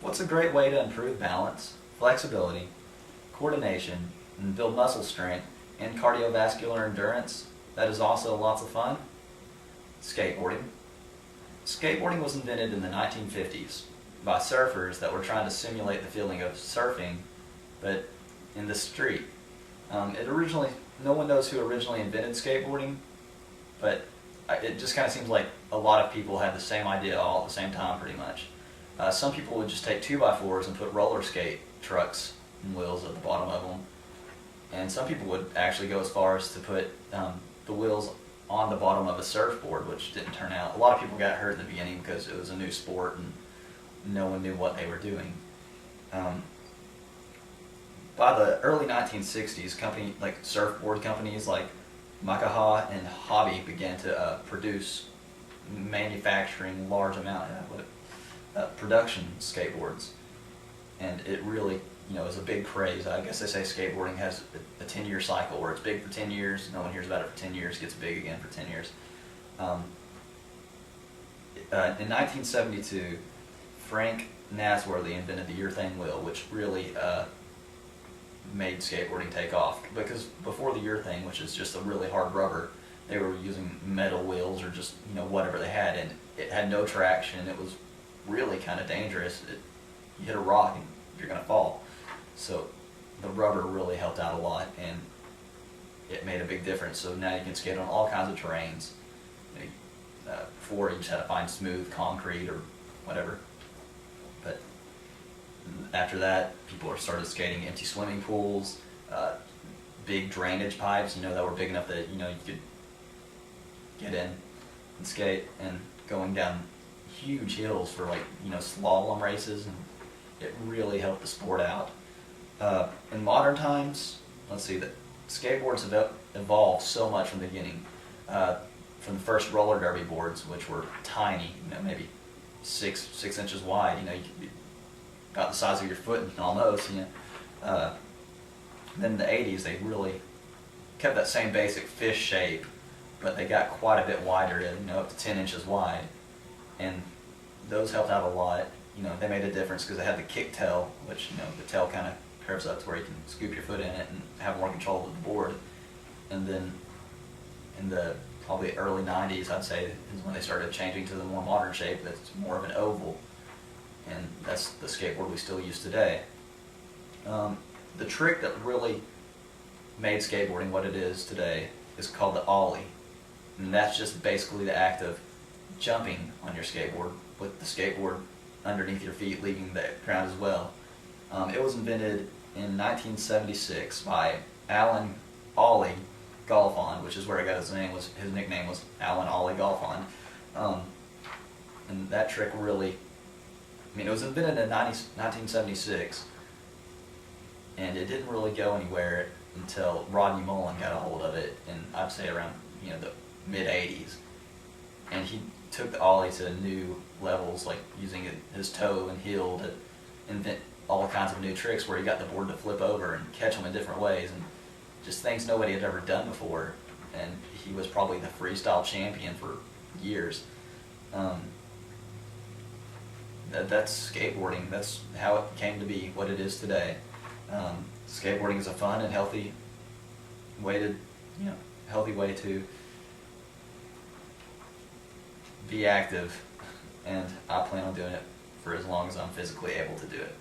What's a great way to improve balance, flexibility, coordination, and build muscle strength and cardiovascular endurance that is also lots of fun? Skateboarding. Skateboarding was invented in the 1950s by surfers that were trying to simulate the feeling of surfing, but in the street. No one knows who originally invented skateboarding, but it just kind of seems like a lot of people had the same idea all at the same time pretty much. Some people would just take 2x4s and put roller skate trucks and wheels at the bottom of them. And some people would actually go as far as to put the wheels on the bottom of a surfboard, which didn't turn out. A lot of people got hurt in the beginning because it was a new sport and no one knew what they were doing. By the early 1960s, surfboard companies like Makaha and Hobby began to manufacturing large amount of production skateboards, and it really is a big craze. I guess they say skateboarding has a 10-year cycle where it's big for 10 years, no one hears about it for 10 years, gets big again for 10 years. In 1972, Frank Nasworthy invented the urethane wheel, which really made skateboarding take off, because before the urethane, which is just a really hard rubber, they were using metal wheels or just whatever they had, and it had no traction. It was really kind of dangerous. You hit a rock and you're going to fall. So the rubber really helped out a lot, and it made a big difference. So now you can skate on all kinds of terrains. Before you just had to find smooth concrete or whatever, but after that, people started skating empty swimming pools, big drainage pipes, that were big enough that you could get in and skate, and going down huge hills for slalom races, and it really helped the sport out. In modern times, let's see, that skateboards have evolved so much from the beginning. From the first roller derby boards, which were tiny, maybe 6 inches wide, you could be about the size of your foot almost. Then in the 80s, they really kept that same basic fish shape, but they got quite a bit wider, up to 10 inches wide, and those helped out a lot. They made a difference because they had the kick tail, which the tail kind of curves up to where you can scoop your foot in it and have more control of the board. And then in the probably early 90s, I'd say, is when they started changing to the more modern shape that's more of an oval, and that's the skateboard we still use today. The trick that really made skateboarding what it is today is called the ollie, and that's just basically the act of jumping on your skateboard with the skateboard underneath your feet, leaving the ground as well. It was invented in 1976 by Alan Ollie Golfond, which is where I got his name. His nickname was Alan Ollie Golfond, and that trick really, it was invented in 1976, and it didn't really go anywhere until Rodney Mullen got a hold of it, and I'd say around the mid 80s, and he took the ollie to new levels, like using his toe and heel to invent all kinds of new tricks where he got the board to flip over and catch them in different ways, and just things nobody had ever done before, and he was probably the freestyle champion for years. That's skateboarding. That's how it came to be what it is today. Skateboarding is a fun and healthy way to be active, and I plan on doing it for as long as I'm physically able to do it.